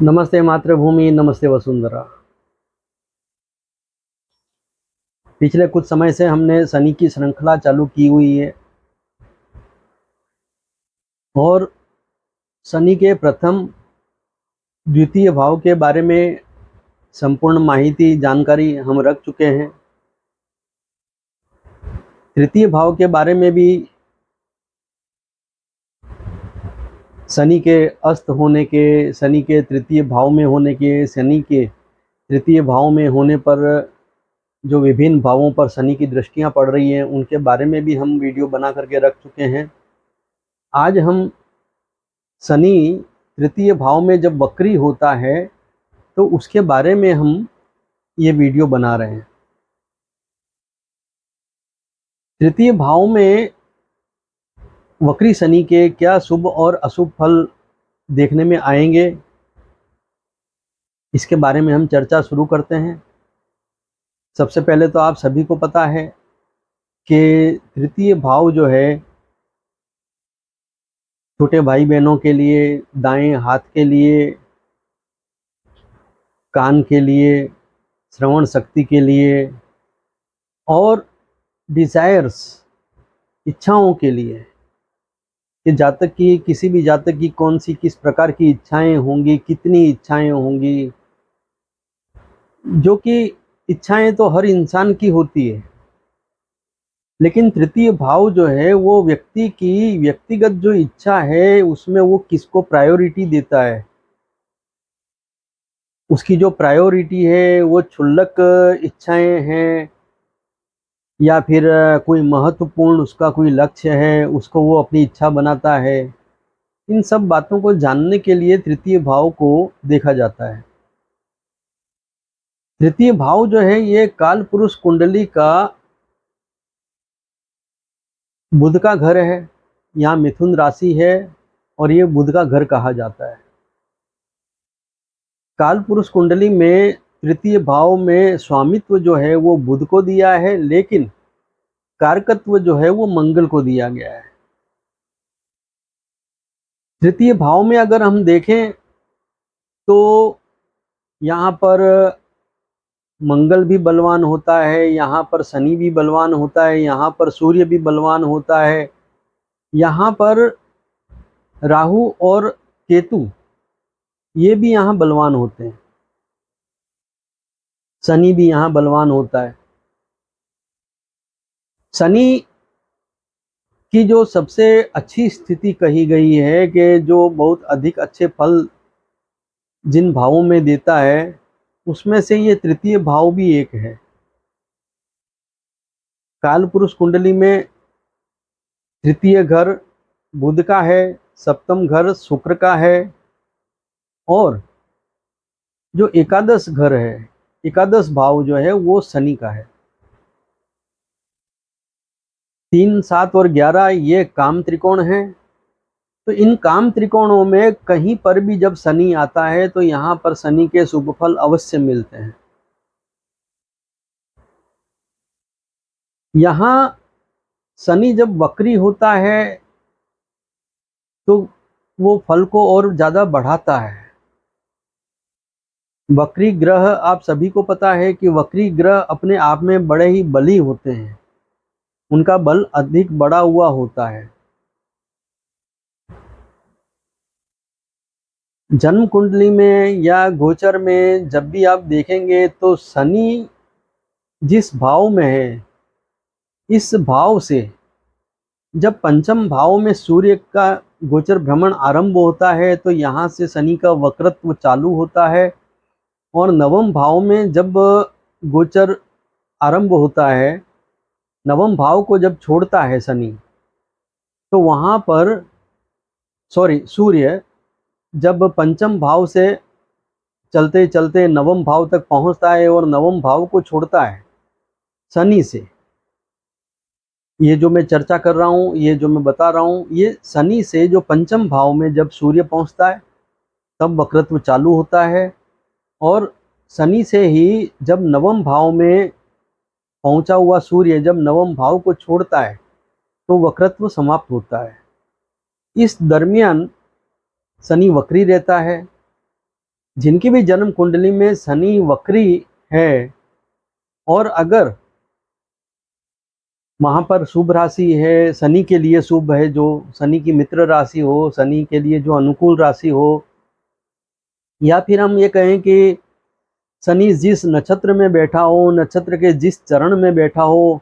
नमस्ते मातृभूमि, नमस्ते वसुंधरा। पिछले कुछ समय से हमने शनि की श्रृंखला चालू की हुई है और शनि के प्रथम द्वितीय भाव के बारे में संपूर्ण माहिती जानकारी हम रख चुके हैं। तृतीय भाव के बारे में भी शनि के अस्त होने के, शनि के तृतीय भाव में होने के, शनि के तृतीय भाव में होने पर जो विभिन्न भावों पर शनि की दृष्टियां पड़ रही हैं उनके बारे में भी हम वीडियो बना करके रख चुके हैं। आज हम शनि तृतीय भाव में जब वक्री होता है तो उसके बारे में हम ये वीडियो बना रहे हैं। तृतीय भाव में वक्री शनि के क्या शुभ और अशुभ फल देखने में आएंगे, इसके बारे में हम चर्चा शुरू करते हैं। सबसे पहले तो आप सभी को पता है कि तृतीय भाव जो है छोटे भाई बहनों के लिए, दाएं हाथ के लिए, कान के लिए, श्रवण शक्ति के लिए और डिजायर्स, इच्छाओं के लिए, कि जातक की, किसी भी जातक की कौन सी किस प्रकार की इच्छाएं होंगी, कितनी इच्छाएं होंगी, जो कि इच्छाएं तो हर इंसान की होती है, लेकिन तृतीय भाव जो है वो व्यक्ति की व्यक्तिगत जो इच्छा है उसमें वो किसको प्रायोरिटी देता है। उसकी जो प्रायोरिटी है वो क्षुल्लक इच्छाएं हैं या फिर कोई महत्वपूर्ण उसका कोई लक्ष्य है, उसको वो अपनी इच्छा बनाता है। इन सब बातों को जानने के लिए तृतीय भाव को देखा जाता है। तृतीय भाव जो है ये काल पुरुष कुंडली का बुध का घर है। यहाँ मिथुन राशि है और ये बुध का घर कहा जाता है। काल पुरुष कुंडली में तृतीय भाव में स्वामित्व जो है वो बुध को दिया है, लेकिन कारकत्व जो है वो मंगल को दिया गया है। तृतीय भाव में अगर हम देखें तो यहाँ पर मंगल भी बलवान होता है, यहाँ पर शनि भी बलवान होता है, यहाँ पर सूर्य भी बलवान होता है, यहाँ पर राहु और केतु ये भी यहाँ बलवान होते हैं, शनि भी यहाँ बलवान होता है। शनि की जो सबसे अच्छी स्थिति कही गई है कि जो बहुत अधिक अच्छे फल जिन भावों में देता है उसमें से ये तृतीय भाव भी एक है। काल पुरुष कुंडली में तृतीय घर बुध का है, सप्तम घर शुक्र का है और जो एकादश घर है, एकादश भाव जो है वो शनि का है। 3, 7 और 11 ये काम त्रिकोण है। तो इन काम त्रिकोणों में कहीं पर भी जब शनि आता है तो यहाँ पर शनि के शुभ फल अवश्य मिलते हैं। यहाँ शनि जब वक्री होता है तो वो फल को और ज्यादा बढ़ाता है। वक्री ग्रह, आप सभी को पता है कि वक्री ग्रह अपने आप में बड़े ही बली होते हैं, उनका बल अधिक बढ़ा हुआ होता है। जन्म कुंडली में या गोचर में जब भी आप देखेंगे तो शनि जिस भाव में है, इस भाव से जब पंचम भाव में सूर्य का गोचर भ्रमण आरंभ होता है तो यहाँ से शनि का वक्रत्व चालू होता है और नवम भाव में जब गोचर आरंभ होता है, नवम भाव को जब छोड़ता है शनि, तो वहाँ पर सूर्य जब पंचम भाव से चलते चलते नवम भाव तक पहुँचता है और नवम भाव को छोड़ता है शनि से, ये जो मैं चर्चा कर रहा हूँ, ये जो मैं बता रहा हूँ, ये शनि से जो पंचम भाव में जब सूर्य पहुँचता है तब वक्रत्व चालू होता है और शनि से ही जब नवम भाव में पहुंचा हुआ सूर्य जब नवम भाव को छोड़ता है तो वक्रत्व समाप्त होता है। इस दरमियान शनि वक्री रहता है जिनकी भी जन्म कुंडली में शनि वक्री है और अगर वहाँ पर शुभ राशि है, शनि के लिए शुभ है, जो शनि की मित्र राशि हो, शनि के लिए जो अनुकूल राशि हो, या फिर हम ये कहें कि शनि जिस नक्षत्र में बैठा हो, नक्षत्र के जिस चरण में बैठा हो,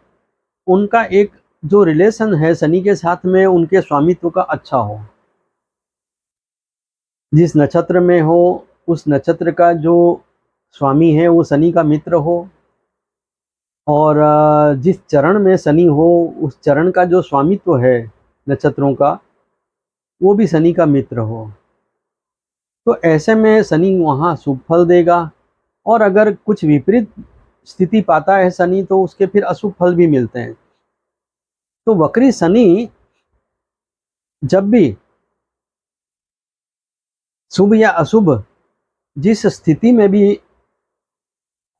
उनका एक जो रिलेशन है शनि के साथ में, उनके स्वामित्व का अच्छा हो। जिस नक्षत्र में हो उस नक्षत्र का जो स्वामी है वो शनि का मित्र हो, और जिस चरण में शनि हो उस चरण का जो स्वामित्व है नक्षत्रों का, वो भी शनि का मित्र हो। तो ऐसे में शनि वहाँ शुभ फल देगा, और अगर कुछ विपरीत स्थिति पाता है शनि तो उसके फिर अशुभ फल भी मिलते हैं। तो वक्री शनि जब भी शुभ या अशुभ जिस स्थिति में भी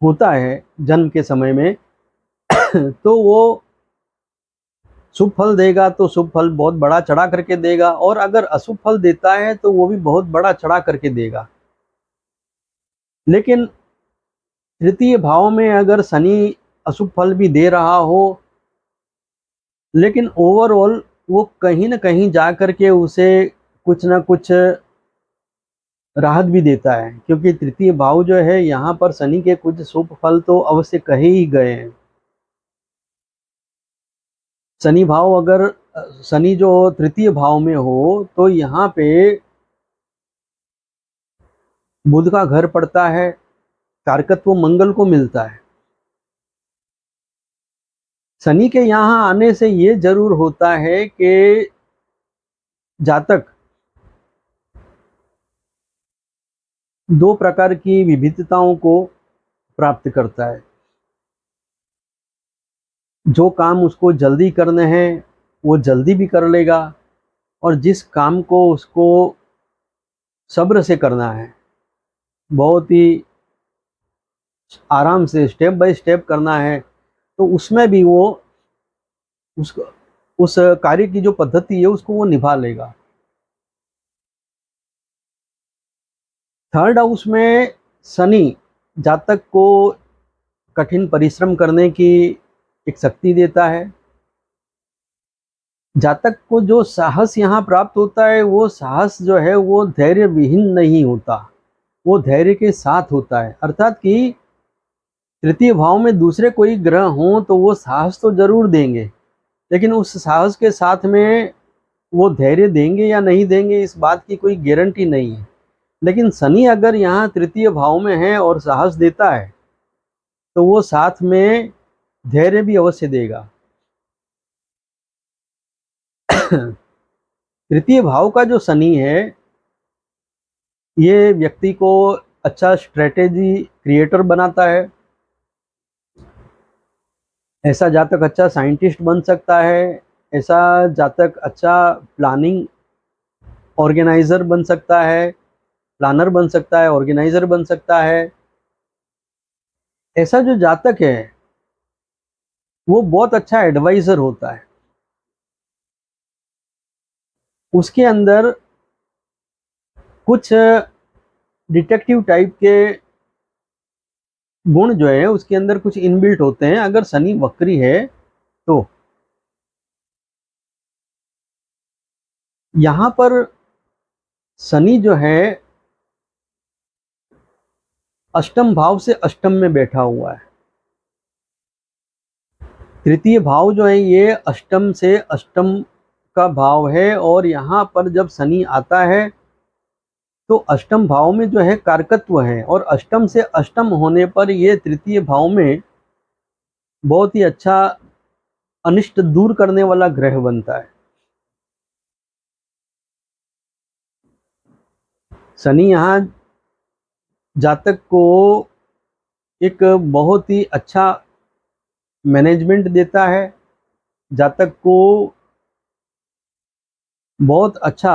होता है जन्म के समय में तो वो शुभ फल देगा तो शुभ फल बहुत बड़ा चढ़ा करके देगा, और अगर अशुभ फल देता है तो वो भी बहुत बड़ा चढ़ा करके देगा। लेकिन तृतीय भाव में अगर शनि अशुभ फल भी दे रहा हो, लेकिन ओवरऑल वो कहीं ना कहीं जा करके उसे कुछ ना कुछ राहत भी देता है, क्योंकि तृतीय भाव जो है यहाँ पर शनि के कुछ शुभ फल तो अवश्य कहे ही गए हैं। शनि भाव अगर शनि जो तृतीय भाव में हो तो यहाँ पे बुध का घर पड़ता है, कारकत्व मंगल को मिलता है। शनि के यहाँ आने से ये जरूर होता है कि जातक दो प्रकार की विविधताओं को प्राप्त करता है। जो काम उसको जल्दी करने हैं वो जल्दी भी कर लेगा, और जिस काम को उसको सब्र से करना है, बहुत ही आराम से स्टेप बाय स्टेप करना है, तो उसमें भी वो उस कार्य की जो पद्धति है उसको वो निभा लेगा। थर्ड हाउस में शनि जातक को कठिन परिश्रम करने की एक शक्ति देता है। जातक को जो साहस यहाँ प्राप्त होता है वो साहस जो है वो धैर्य विहीन नहीं होता, वो धैर्य के साथ होता है। अर्थात कि तृतीय भाव में दूसरे कोई ग्रह हों तो वो साहस तो जरूर देंगे, लेकिन उस साहस के साथ में वो धैर्य देंगे या नहीं देंगे इस बात की कोई गारंटी नहीं है। लेकिन शनि अगर यहाँ तृतीय भाव में है और साहस देता है तो वो साथ में धैर्य भी अवश्य देगा। तृतीय भाव का जो शनि है ये व्यक्ति को अच्छा स्ट्रेटेजी क्रिएटर बनाता है। ऐसा जातक अच्छा साइंटिस्ट बन सकता है, ऐसा जातक अच्छा प्लानिंग ऑर्गेनाइजर बन सकता है, प्लानर बन सकता है, ऑर्गेनाइजर बन सकता है। ऐसा जो जातक है वो बहुत अच्छा एडवाइजर होता है। उसके अंदर कुछ डिटेक्टिव टाइप के गुण जो है उसके अंदर कुछ इनबिल्ट होते हैं अगर शनि वक्री है तो। यहाँ पर शनि जो है अष्टम भाव से अष्टम में बैठा हुआ है। तृतीय भाव जो है ये अष्टम से अष्टम का भाव है, और यहाँ पर जब शनि आता है तो अष्टम भाव में जो है कारकत्व है, और अष्टम से अष्टम होने पर ये तृतीय भाव में बहुत ही अच्छा अनिष्ट दूर करने वाला ग्रह बनता है। शनि यहाँ जातक को एक बहुत ही अच्छा मैनेजमेंट देता है, जातक को बहुत अच्छा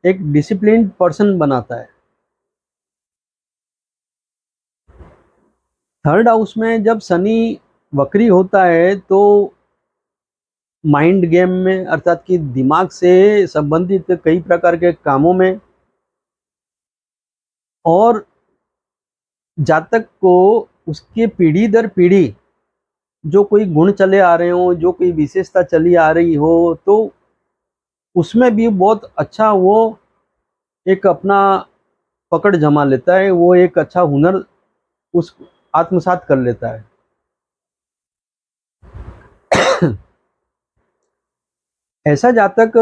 एक डिसिप्लिन्ड पर्सन बनाता है। थर्ड हाउस में जब शनि वक्री होता है तो माइंड गेम में, अर्थात कि दिमाग से संबंधित कई प्रकार के कामों में, और जातक को उसके पीढ़ी दर पीढ़ी जो कोई गुण चले आ रहे हो, जो कोई विशेषता चली आ रही हो, तो उसमें भी बहुत अच्छा वो एक अपना पकड़ जमा लेता है, वो एक अच्छा हुनर उस आत्मसात कर लेता है। ऐसा जातक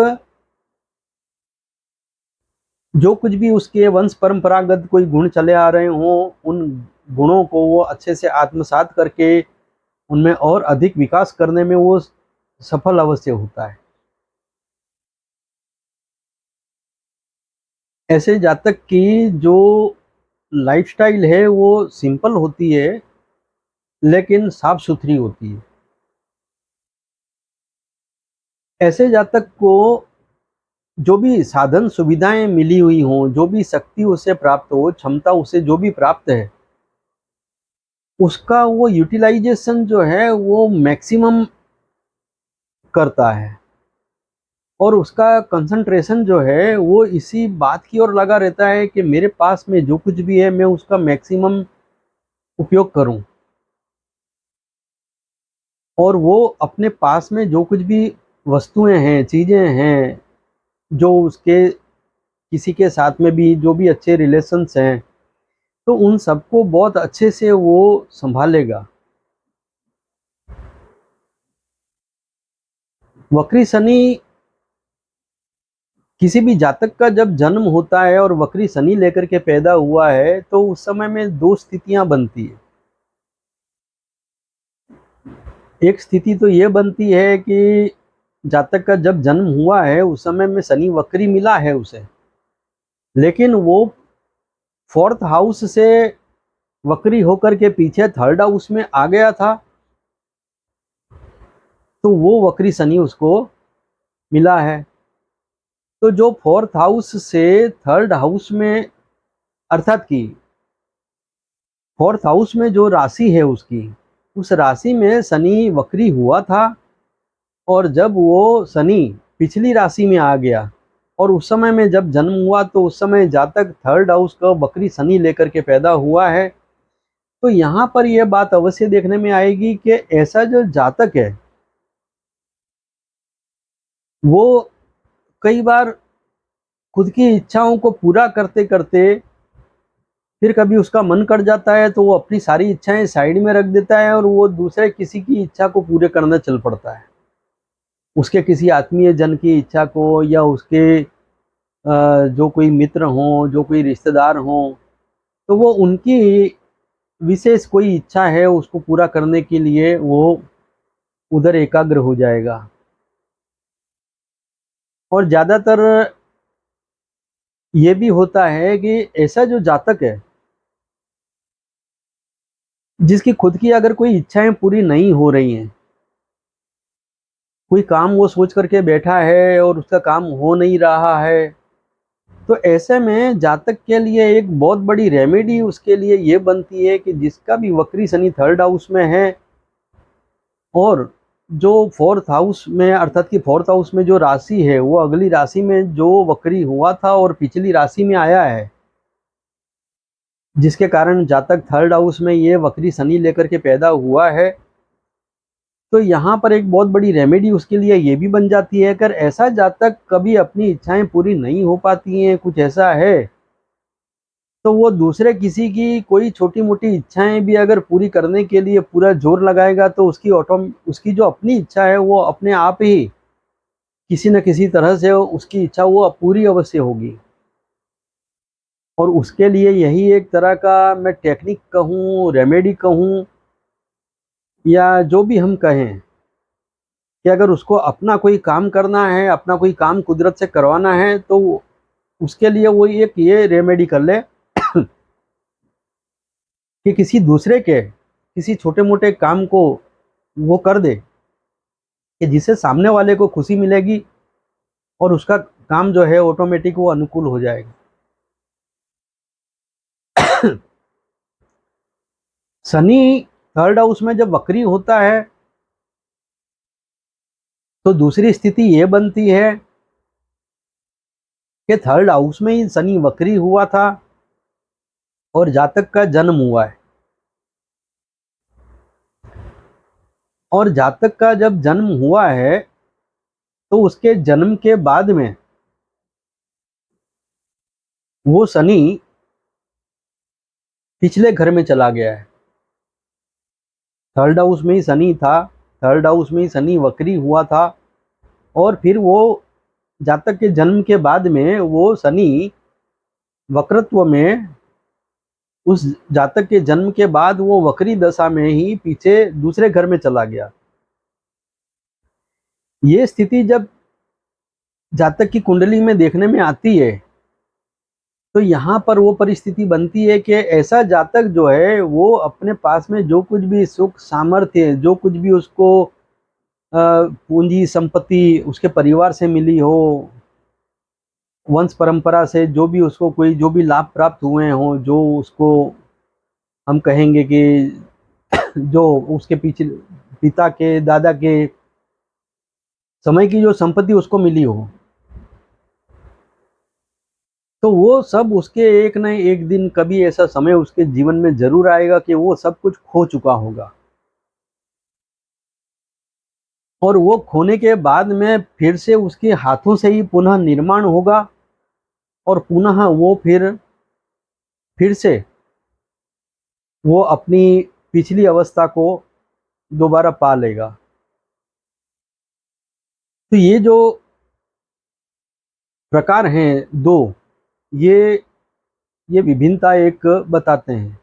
जो कुछ भी उसके वंश परंपरागत कोई गुण चले आ रहे हों, उन गुणों को वो अच्छे से आत्मसात करके उनमें और अधिक विकास करने में वो सफल अवश्य होता है। ऐसे जातक की जो लाइफस्टाइल है वो सिंपल होती है, लेकिन साफ सुथरी होती है। ऐसे जातक को जो भी साधन सुविधाएं मिली हुई हों, जो भी शक्ति उसे प्राप्त हो, क्षमता उसे जो भी प्राप्त है, उसका वो यूटिलाइजेशन जो है वो मैक्सिमम करता है, और उसका कंसंट्रेशन जो है वो इसी बात की ओर लगा रहता है कि मेरे पास में जो कुछ भी है मैं उसका मैक्सिमम उपयोग करूं, और वो अपने पास में जो कुछ भी वस्तुएं हैं, चीज़ें हैं, जो उसके किसी के साथ में भी जो भी अच्छे रिलेशंस हैं, तो उन सबको बहुत अच्छे से वो संभालेगा। वक्री शनि, किसी भी जातक का जब जन्म होता है और वक्री शनि लेकर के पैदा हुआ है, तो उस समय में दो स्थितियां बनती है। एक स्थिति तो ये बनती है कि जातक का जब जन्म हुआ है उस समय में शनि वक्री मिला है उसे, लेकिन वो फोर्थ हाउस से वक्री होकर के पीछे थर्ड हाउस में आ गया था, तो वो वक्री शनि उसको मिला है। तो जो फोर्थ हाउस से थर्ड हाउस में, अर्थात की फोर्थ हाउस में जो राशि है उसकी, उस राशि में शनि वक्री हुआ था, और जब वो शनि पिछली राशि में आ गया और उस समय में जब जन्म हुआ, तो उस समय जातक थर्ड हाउस का वक्री शनि लेकर के पैदा हुआ है। तो यहाँ पर यह बात अवश्य देखने में आएगी कि ऐसा जो जातक है वो कई बार खुद की इच्छाओं को पूरा करते करते फिर कभी उसका मन कर जाता है, तो वो अपनी सारी इच्छाएं साइड में रख देता है और वो दूसरे किसी की इच्छा को पूरे करना चल पड़ता है। उसके किसी आत्मीय जन की इच्छा को, या उसके जो कोई मित्र हों, जो कोई रिश्तेदार हों, तो वो उनकी विशेष कोई इच्छा है उसको पूरा करने के लिए वो उधर एकाग्र हो जाएगा। और ज़्यादातर ये भी होता है कि ऐसा जो जातक है जिसकी खुद की अगर कोई इच्छाएं पूरी नहीं हो रही हैं, कोई काम वो सोच करके बैठा है और उसका काम हो नहीं रहा है, तो ऐसे में जातक के लिए एक बहुत बड़ी रेमेडी उसके लिए ये बनती है कि जिसका भी वक्री शनि थर्ड हाउस में है, और जो फोर्थ हाउस में, अर्थात कि फोर्थ हाउस में जो राशि है वो अगली राशि में जो वक्री हुआ था और पिछली राशि में आया है, जिसके कारण जातक थर्ड हाउस में ये वक्री शनि लेकर के पैदा हुआ है, तो यहाँ पर एक बहुत बड़ी रेमेडी उसके लिए ये भी बन जाती है। अगर ऐसा जातक कभी अपनी इच्छाएं पूरी नहीं हो पाती हैं, कुछ ऐसा है, तो वो दूसरे किसी की कोई छोटी मोटी इच्छाएं भी अगर पूरी करने के लिए पूरा जोर लगाएगा, तो उसकी जो अपनी इच्छा है वो अपने आप ही किसी न किसी तरह से उसकी इच्छा वो पूरी अवश्य होगी। और उसके लिए यही एक तरह का मैं टेक्निक कहूँ, रेमेडी कहूँ, या जो भी हम कहें, कि अगर उसको अपना कोई काम करना है, अपना कोई काम कुदरत से करवाना है, तो उसके लिए वो एक ये रेमेडी कर ले कि किसी दूसरे के किसी छोटे मोटे काम को वो कर दे, कि जिससे सामने वाले को खुशी मिलेगी और उसका काम जो है ऑटोमेटिक वो अनुकूल हो जाएगा। शनि थर्ड हाउस में जब वक्री होता है, तो दूसरी स्थिति ये बनती है कि थर्ड हाउस में ही शनि वक्री हुआ था और जातक का जन्म हुआ है, और जातक का जब जन्म हुआ है तो उसके जन्म के बाद में वो शनि पिछले घर में चला गया है। थर्ड हाउस में ही शनि था, थर्ड हाउस में ही शनि वक्री हुआ था, और फिर वो जातक के जन्म के बाद में वो शनि वक्रत्व में, उस जातक के जन्म के बाद वो वक्री दशा में ही पीछे दूसरे घर में चला गया। ये स्थिति जब जातक की कुंडली में देखने में आती है तो यहाँ पर वो परिस्थिति बनती है कि ऐसा जातक जो है वो अपने पास में जो कुछ भी सुख सामर्थ्य, जो कुछ भी उसको पूंजी संपत्ति उसके परिवार से मिली हो, वंश परंपरा से जो भी उसको कोई जो भी लाभ प्राप्त हुए हों, जो उसको हम कहेंगे कि जो उसके पीछे पिता के दादा के समय की जो संपत्ति उसको मिली हो, तो वो सब उसके एक न एक दिन कभी ऐसा समय उसके जीवन में जरूर आएगा कि वो सब कुछ खो चुका होगा, और वो खोने के बाद में फिर से उसके हाथों से ही पुनः निर्माण होगा, और पुनः वो फिर से वो अपनी पिछली अवस्था को दोबारा पा लेगा। तो ये जो प्रकार हैं दो, ये ये विभिन्नता एक बताते हैं।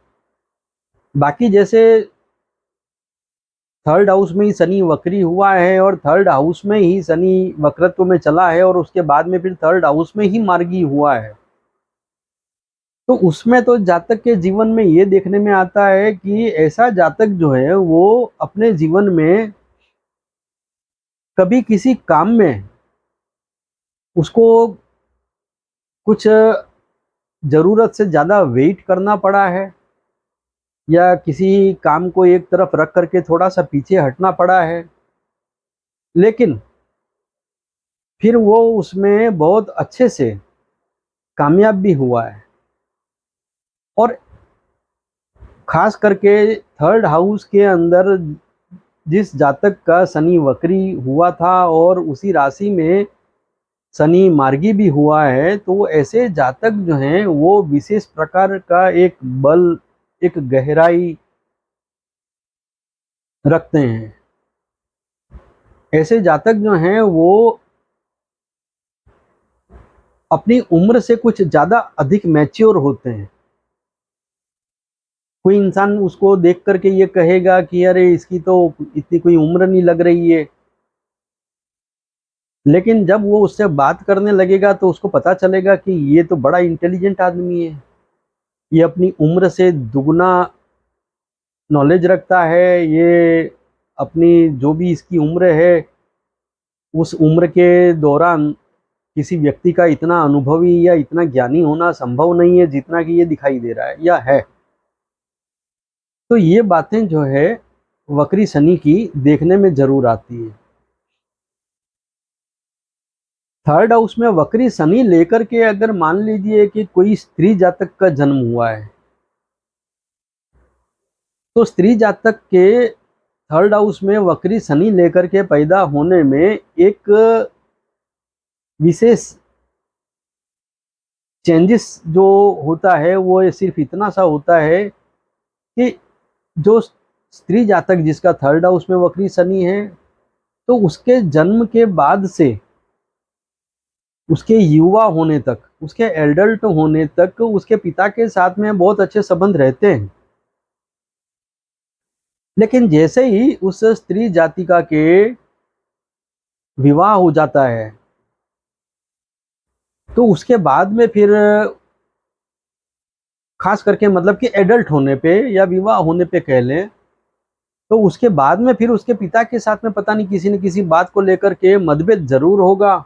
बाकी जैसे थर्ड हाउस में ही शनि वक्री हुआ है और थर्ड हाउस में ही शनि वक्रत्व में चला है और उसके बाद में फिर थर्ड हाउस में ही मार्गी हुआ है, तो उसमें तो जातक के जीवन में ये देखने में आता है कि ऐसा जातक जो है वो अपने जीवन में कभी किसी काम में उसको कुछ ज़रूरत से ज़्यादा वेट करना पड़ा है, या किसी काम को एक तरफ रख करके थोड़ा सा पीछे हटना पड़ा है, लेकिन फिर वो उसमें बहुत अच्छे से कामयाब भी हुआ है। और खास करके थर्ड हाउस के अंदर जिस जातक का शनि वक्री हुआ था और उसी राशि में शनि मार्गी भी हुआ है, तो ऐसे जातक जो हैं वो विशेष प्रकार का एक बल, एक गहराई रखते हैं। ऐसे जातक जो हैं वो अपनी उम्र से कुछ ज़्यादा अधिक मैच्योर होते हैं। कोई इंसान उसको देख करके ये कहेगा कि अरे इसकी तो इतनी कोई उम्र नहीं लग रही है, लेकिन जब वो उससे बात करने लगेगा तो उसको पता चलेगा कि ये तो बड़ा इंटेलिजेंट आदमी है, ये अपनी उम्र से दुगना नॉलेज रखता है, ये अपनी जो भी इसकी उम्र है उस उम्र के दौरान किसी व्यक्ति का इतना अनुभवी या इतना ज्ञानी होना संभव नहीं है जितना कि ये दिखाई दे रहा है या है। तो ये बातें जो है वक्री शनि की देखने में जरूर आती है। थर्ड हाउस में वक्री शनि लेकर के अगर मान लीजिए कि कोई स्त्री जातक का जन्म हुआ है, तो स्त्री जातक के थर्ड हाउस में वक्री शनि लेकर के पैदा होने में एक विशेष चेंजेस जो होता है वो सिर्फ इतना सा होता है कि जो स्त्री जातक जिसका थर्ड हाउस में वक्री शनि है, तो उसके जन्म के बाद से उसके युवा होने तक, उसके एडल्ट होने तक उसके पिता के साथ में बहुत अच्छे संबंध रहते हैं। लेकिन जैसे ही उस स्त्री जातिका के विवाह हो जाता है, तो उसके बाद में फिर खास करके मतलब कि एडल्ट होने पे या विवाह होने पे कह लें, तो उसके बाद में फिर उसके पिता के साथ में पता नहीं किसी न किसी बात को लेकर के मतभेद जरूर होगा,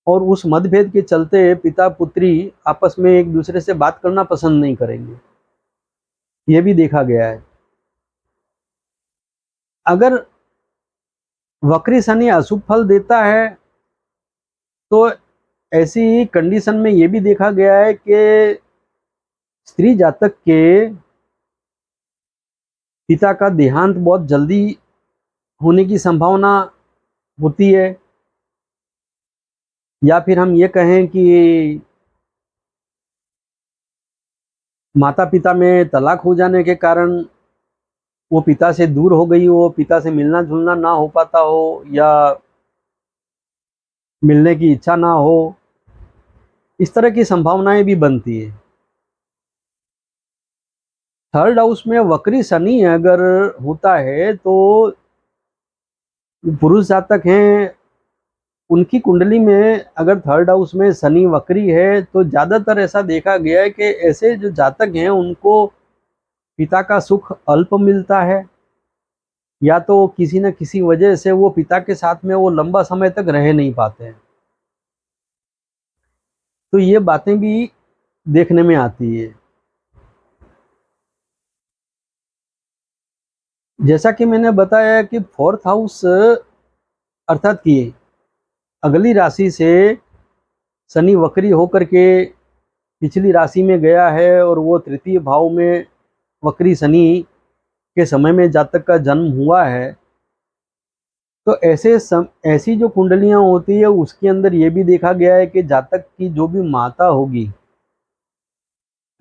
और उस मतभेद के चलते पिता पुत्री आपस में एक दूसरे से बात करना पसंद नहीं करेंगे। ये भी देखा गया है। अगर वक्री शनि अशुभ फल देता है तो ऐसी कंडीशन में ये भी देखा गया है कि स्त्री जातक के पिता का देहांत बहुत जल्दी होने की संभावना होती है, या फिर हम ये कहें कि माता पिता में तलाक हो जाने के कारण वो पिता से दूर हो गई हो, पिता से मिलना जुलना ना हो पाता हो, या मिलने की इच्छा ना हो, इस तरह की संभावनाएं भी बनती है। थर्ड हाउस में वक्री शनि अगर होता है तो पुरुष जातक हैं, उनकी कुंडली में अगर थर्ड हाउस में शनि वक्री है तो ज़्यादातर ऐसा देखा गया है कि ऐसे जो जातक हैं उनको पिता का सुख अल्प मिलता है, या तो किसी न किसी वजह से वो पिता के साथ में वो लंबा समय तक रह नहीं पाते हैं। तो ये बातें भी देखने में आती है। जैसा कि मैंने बताया कि फोर्थ हाउस अर्थात कि अगली राशि से शनि वक्री होकर के पिछली राशि में गया है और वो तृतीय भाव में वक्री शनि के समय में जातक का जन्म हुआ है, तो ऐसी जो कुंडलियां होती है उसके अंदर ये भी देखा गया है कि जातक की जो भी माता होगी,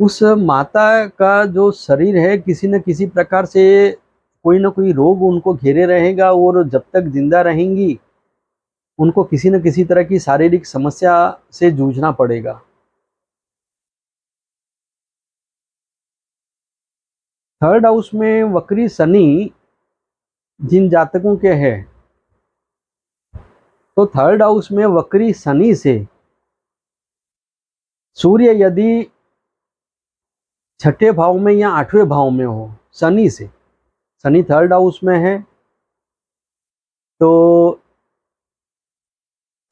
उस माता का जो शरीर है किसी न किसी प्रकार से कोई ना कोई रोग उनको घेरे रहेगा, और जब तक जिंदा रहेंगी उनको किसी न किसी तरह की शारीरिक समस्या से जूझना पड़ेगा। थर्ड हाउस में वक्री शनि जिन जातकों के हैं, तो थर्ड हाउस में वक्री शनि से सूर्य यदि छठे भाव में या आठवें भाव में हो, शनि से, शनि थर्ड हाउस में है तो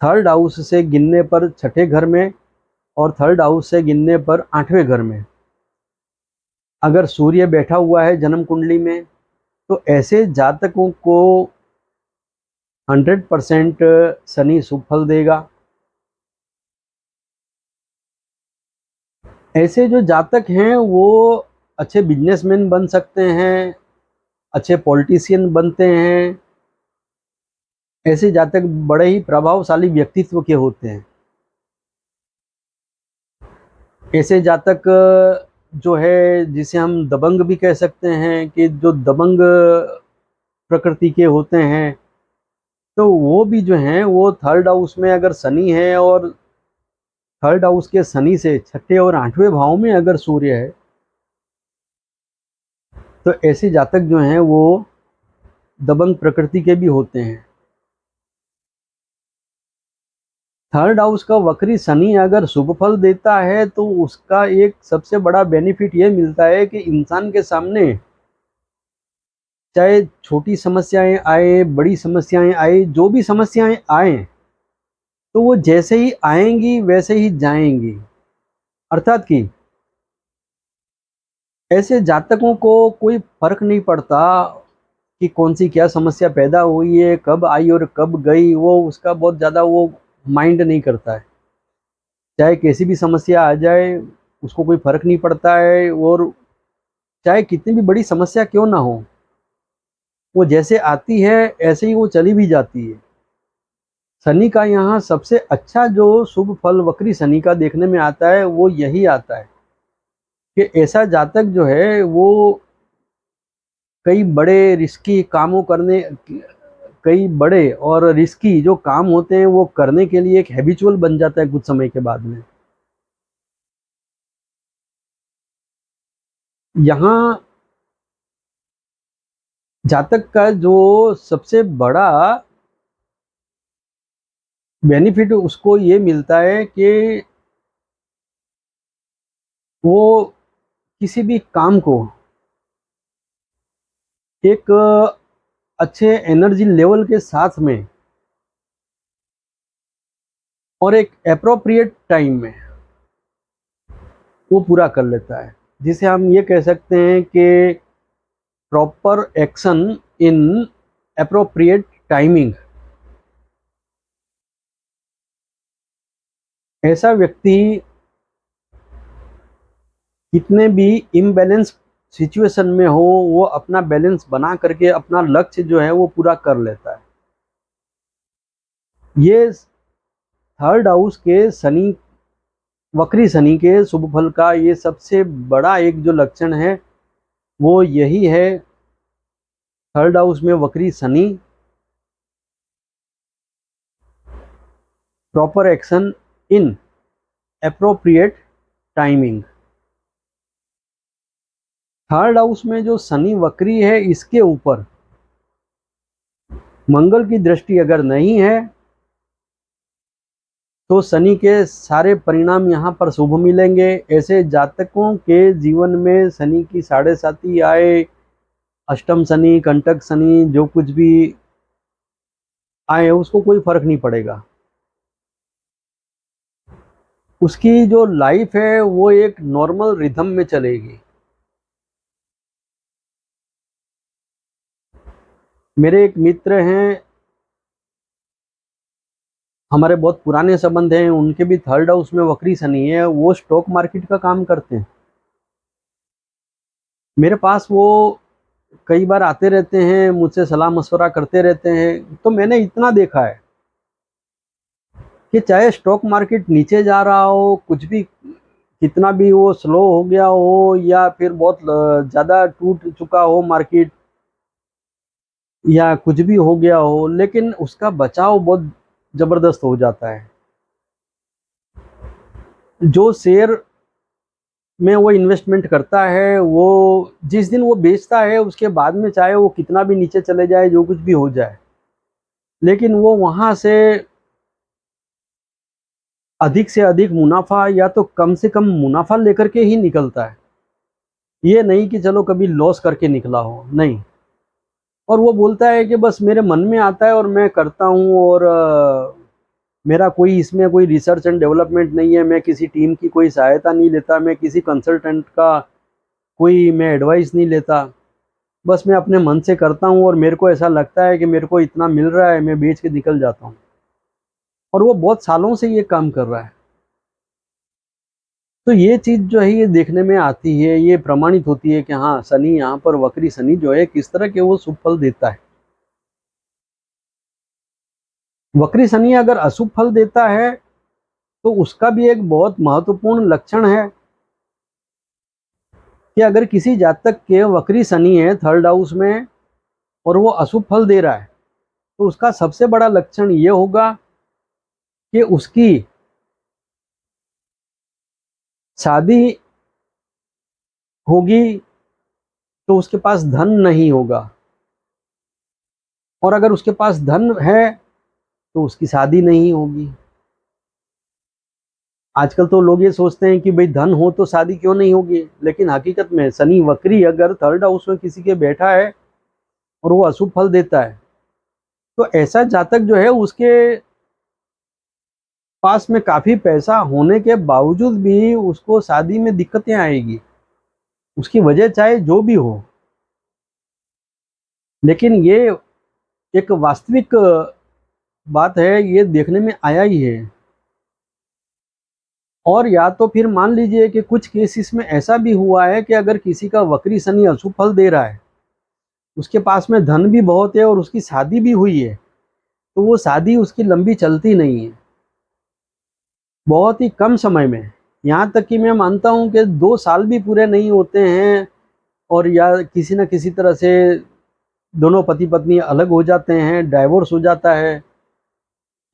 थर्ड हाउस से गिनने पर छठे घर में और थर्ड हाउस से गिनने पर आठवें घर में अगर सूर्य बैठा हुआ है जन्म कुंडली में, तो ऐसे जातकों को 100% शनि शुभ फल देगा। ऐसे जो जातक हैं वो अच्छे बिजनेसमैन बन सकते हैं, अच्छे पॉलिटिशियन बनते हैं। ऐसे जातक बड़े ही प्रभावशाली व्यक्तित्व के होते हैं। ऐसे जातक जो है जिसे हम दबंग भी कह सकते हैं, कि जो दबंग प्रकृति के होते हैं, तो वो भी जो हैं वो थर्ड हाउस में अगर शनि है और थर्ड हाउस के शनि से छठे और आठवें भाव में अगर सूर्य है, तो ऐसे जातक जो हैं वो दबंग प्रकृति के भी होते हैं। थर्ड हाउस का वक्री शनि अगर शुभ फल देता है तो उसका एक सबसे बड़ा बेनिफिट ये मिलता है कि इंसान के सामने चाहे छोटी समस्याएं आए, बड़ी समस्याएं आए, जो भी समस्याएं आए, तो वो जैसे ही आएंगी वैसे ही जाएंगी। अर्थात कि ऐसे जातकों को कोई फर्क नहीं पड़ता कि कौन सी क्या समस्या पैदा हुई है, कब आई और कब गई, वो उसका बहुत ज़्यादा वो माइंड नहीं करता है। चाहे कैसी भी समस्या आ जाए उसको कोई फर्क नहीं पड़ता है, और चाहे कितनी भी बड़ी समस्या क्यों ना हो, वो जैसे आती है ऐसे ही वो चली भी जाती है। शनि का यहाँ सबसे अच्छा जो शुभ फल वक्री शनि का देखने में आता है वो यही आता है कि ऐसा जातक जो है वो कई बड़े रिस्की कामों करने, कई बड़े और रिस्की जो काम होते हैं वो करने के लिए एक हैबिचुअल बन जाता है कुछ समय के बाद में। यहाँ जातक का जो सबसे बड़ा बेनिफिट उसको ये मिलता है कि वो किसी भी काम को एक अच्छे एनर्जी लेवल के साथ में और एक एप्रोप्रिएट टाइम में वो पूरा कर लेता है, जिसे हम ये कह सकते हैं कि proper action in appropriate timing. ऐसा व्यक्ति कितने भी इम्बैलेंस सिचुएशन में हो, वो अपना बैलेंस बना करके अपना लक्ष्य जो है वो पूरा कर लेता है। ये थर्ड हाउस के शनि, वक्री शनि के शुभ फल का ये सबसे बड़ा एक जो लक्षण है वो यही है। थर्ड हाउस में वक्री Shani, proper action in appropriate timing. Third house में जो शनि वक्री है, इसके ऊपर मंगल की दृष्टि अगर नहीं है तो शनि के सारे परिणाम यहाँ पर शुभ मिलेंगे। ऐसे जातकों के जीवन में शनि की साढ़े साती आए, अष्टम शनि, कंटक शनि, जो कुछ भी आए उसको कोई फर्क नहीं पड़ेगा। उसकी जो लाइफ है वो एक नॉर्मल रिथम में चलेगी। मेरे एक मित्र हैं, हमारे बहुत पुराने संबंध हैं, उनके भी थर्ड हाउस में वक्री शनि है। वो स्टॉक मार्केट का काम करते हैं। मेरे पास वो कई बार आते रहते हैं, मुझसे सलाह मशवरा करते रहते हैं। तो मैंने इतना देखा है कि चाहे स्टॉक मार्केट नीचे जा रहा हो, कुछ भी, कितना भी वो स्लो हो गया हो या फिर बहुत ज़्यादा टूट चुका हो मार्केट, या कुछ भी हो गया हो, लेकिन उसका बचाव बहुत ज़बरदस्त हो जाता है। जो शेयर में वो इन्वेस्टमेंट करता है, वो जिस दिन वो बेचता है उसके बाद में चाहे वो कितना भी नीचे चले जाए, जो कुछ भी हो जाए, लेकिन वो वहाँ से अधिक से अधिक मुनाफा या तो कम से कम मुनाफा लेकर के ही निकलता है। ये नहीं कि चलो कभी लॉस करके निकला हो, नहीं। और वो बोलता है कि बस मेरे मन में आता है और मैं करता हूँ, और मेरा कोई इसमें कोई रिसर्च एंड डेवलपमेंट नहीं है, मैं किसी टीम की कोई सहायता नहीं लेता, मैं किसी कंसल्टेंट का कोई मैं एडवाइस नहीं लेता, बस मैं अपने मन से करता हूँ और मेरे को ऐसा लगता है कि मेरे को इतना मिल रहा है, मैं बेच के निकल जाता हूँ। और वो बहुत सालों से ये काम कर रहा है। तो ये चीज़ जो है ये देखने में आती है, ये प्रमाणित होती है कि हाँ, शनि यहाँ पर, वक्री शनि जो है किस तरह के वो शुभ फल देता है। वक्री शनि अगर अशुभ फल देता है तो उसका भी एक बहुत महत्वपूर्ण लक्षण है कि अगर किसी जातक के वक्री शनि है थर्ड हाउस में और वो अशुभ फल दे रहा है, तो उसका सबसे बड़ा लक्षण ये होगा कि उसकी शादी होगी तो उसके पास धन नहीं होगा, और अगर उसके पास धन है तो उसकी शादी नहीं होगी। आजकल तो लोग ये सोचते हैं कि भाई धन हो तो शादी क्यों नहीं होगी, लेकिन हकीकत में शनि वक्री अगर थर्ड हाउस में किसी के बैठा है और वो अशुभ फल देता है, तो ऐसा जातक जो है उसके पास में काफी पैसा होने के बावजूद भी उसको शादी में दिक्कतें आएगी, उसकी वजह चाहे जो भी हो। लेकिन ये एक वास्तविक बात है, ये देखने में आया ही है। और या तो फिर मान लीजिए कि कुछ केसेस में ऐसा भी हुआ है कि अगर किसी का वक्री शनि अशुभ फल दे रहा है, उसके पास में धन भी बहुत है और उसकी शादी भी हुई है, तो वो शादी उसकी लंबी चलती नहीं है, बहुत ही कम समय में। यहाँ तक कि मैं मानता हूँ कि 2 साल भी पूरे नहीं होते हैं और या किसी न किसी तरह से दोनों पति पत्नी अलग हो जाते हैं, डाइवोर्स हो जाता है।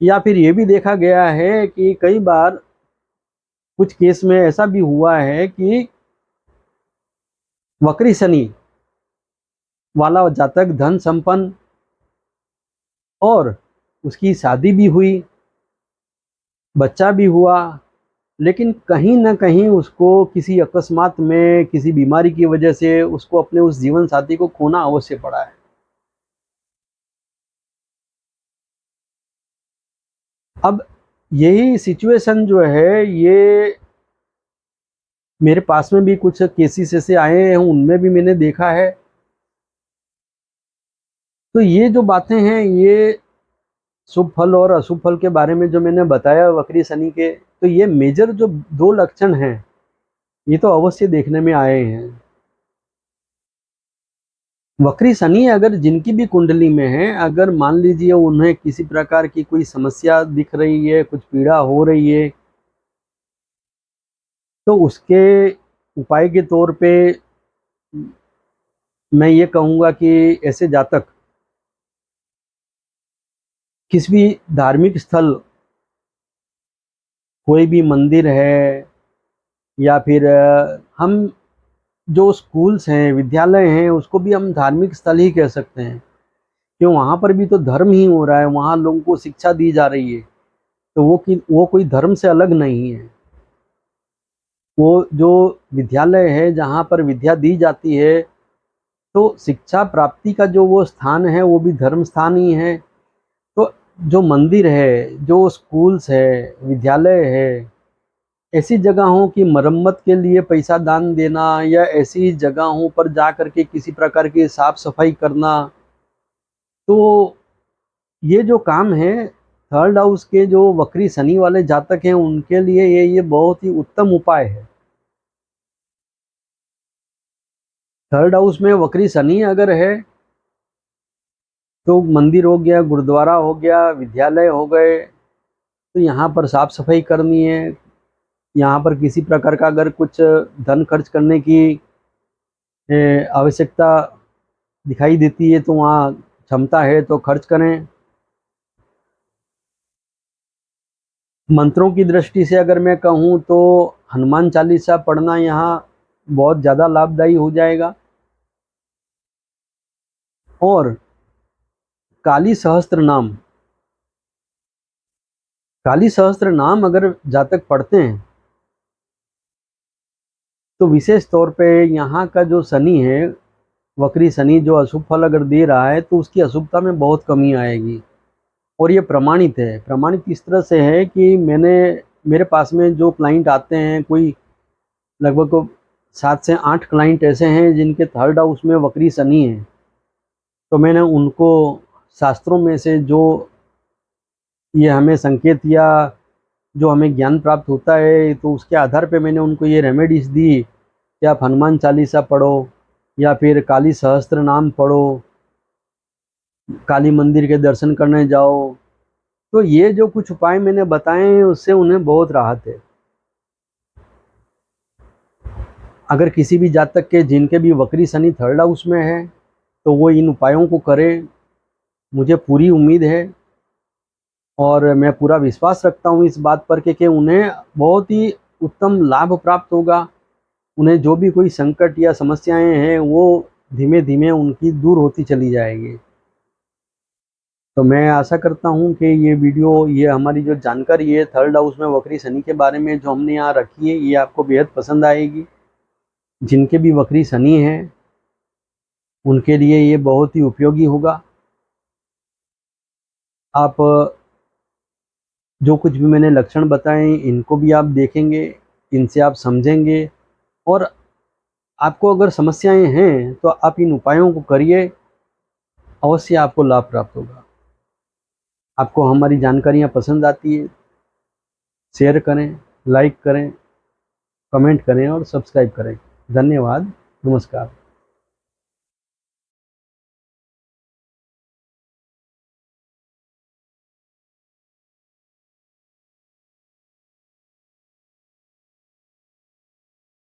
या फिर ये भी देखा गया है कि कई बार कुछ केस में ऐसा भी हुआ है कि वक्री शनि वाला जातक धन संपन्न और उसकी शादी भी हुई, बच्चा भी हुआ, लेकिन कहीं न कहीं उसको किसी अकस्मात में, किसी बीमारी की वजह से उसको अपने उस जीवन साथी को खोना अवश्य पड़ा है। अब यही सिचुएशन जो है ये मेरे पास में भी कुछ केसेस ऐसे आए हैं, उनमें भी मैंने देखा है। तो ये जो बातें हैं, ये शुभ फल और अशुभ फल के बारे में जो मैंने बताया वक्री शनि के, तो ये मेजर जो 2 लक्षण हैं, ये तो अवश्य देखने में आए हैं। वक्री शनि अगर जिनकी भी कुंडली में है, अगर मान लीजिए उन्हें किसी प्रकार की कोई समस्या दिख रही है, कुछ पीड़ा हो रही है, तो उसके उपाय के तौर पे मैं ये कहूँगा कि ऐसे जातक किसी भी धार्मिक स्थल, कोई भी मंदिर है, या फिर हम जो स्कूल्स हैं, विद्यालय हैं, उसको भी हम धार्मिक स्थल ही कह सकते हैं, क्यों वहाँ पर भी तो धर्म ही हो रहा है, वहाँ लोगों को शिक्षा दी जा रही है, तो वो कोई धर्म से अलग नहीं है। वो जो विद्यालय है जहाँ पर विद्या दी जाती है, तो शिक्षा प्राप्ति का जो वो स्थान है वो भी धर्म स्थान ही है। तो जो मंदिर है, जो स्कूल्स है, विद्यालय है, ऐसी जगहों की मरम्मत के लिए पैसा दान देना, या ऐसी जगहों पर जा कर के किसी प्रकार की साफ सफाई करना, तो ये जो काम है, थर्ड हाउस के जो वक्री शनि वाले जातक हैं उनके लिए ये बहुत ही उत्तम उपाय है। थर्ड हाउस में वक्री शनि अगर है तो मंदिर हो गया, गुरुद्वारा हो गया, विद्यालय हो गए, तो यहाँ पर साफ सफाई करनी है। यहाँ पर किसी प्रकार का अगर कुछ धन खर्च करने की आवश्यकता दिखाई देती है, तो वहाँ क्षमता है तो खर्च करें। मंत्रों की दृष्टि से अगर मैं कहूँ तो हनुमान चालीसा पढ़ना यहाँ बहुत ज़्यादा लाभदायी हो जाएगा। और काली सहस्त्र नाम, काली सहस्त्र नाम अगर जातक पढ़ते हैं तो विशेष तौर पे यहाँ का जो शनि है, वक्री शनि जो अशुभ फल अगर दे रहा है, तो उसकी अशुभता में बहुत कमी आएगी। और ये प्रमाणित है। प्रमाणित इस तरह से है कि मेरे पास में जो क्लाइंट आते हैं, कोई लगभग 7 से 8 क्लाइंट ऐसे हैं जिनके थर्ड हाउस में वक्री शनि है, तो मैंने उनको शास्त्रों में से जो ये हमें संकेत या जो हमें ज्ञान प्राप्त होता है, तो उसके आधार पे मैंने उनको ये रेमेडीज दी कि आप हनुमान चालीसा पढ़ो, या फिर काली सहस्त्र नाम पढ़ो, काली मंदिर के दर्शन करने जाओ। तो ये जो कुछ उपाय मैंने बताए हैं उससे उन्हें बहुत राहत है। अगर किसी भी जातक के जिनके भी वक्री शनि थर्ड हाउस में है तो वो इन उपायों को करें। मुझे पूरी उम्मीद है और मैं पूरा विश्वास रखता हूँ इस बात पर कि उन्हें बहुत ही उत्तम लाभ प्राप्त होगा। उन्हें जो भी कोई संकट या समस्याएं हैं वो धीमे धीमे उनकी दूर होती चली जाएगी। तो मैं आशा करता हूँ कि ये हमारी जो जानकारी है थर्ड हाउस में वक्री शनि के बारे में जो हमने यहाँ रखी है, ये आपको बेहद पसंद आएगी। जिनके भी वक्री शनि हैं उनके लिए ये बहुत ही उपयोगी होगा। आप जो कुछ भी मैंने लक्षण बताए इनको भी आप देखेंगे, इनसे आप समझेंगे, और आपको अगर समस्याएं हैं तो आप इन उपायों को करिए, अवश्य आपको लाभ प्राप्त होगा। आपको हमारी जानकारियाँ पसंद आती है, शेयर करें, लाइक करें, कमेंट करें और सब्सक्राइब करें। धन्यवाद। नमस्कार।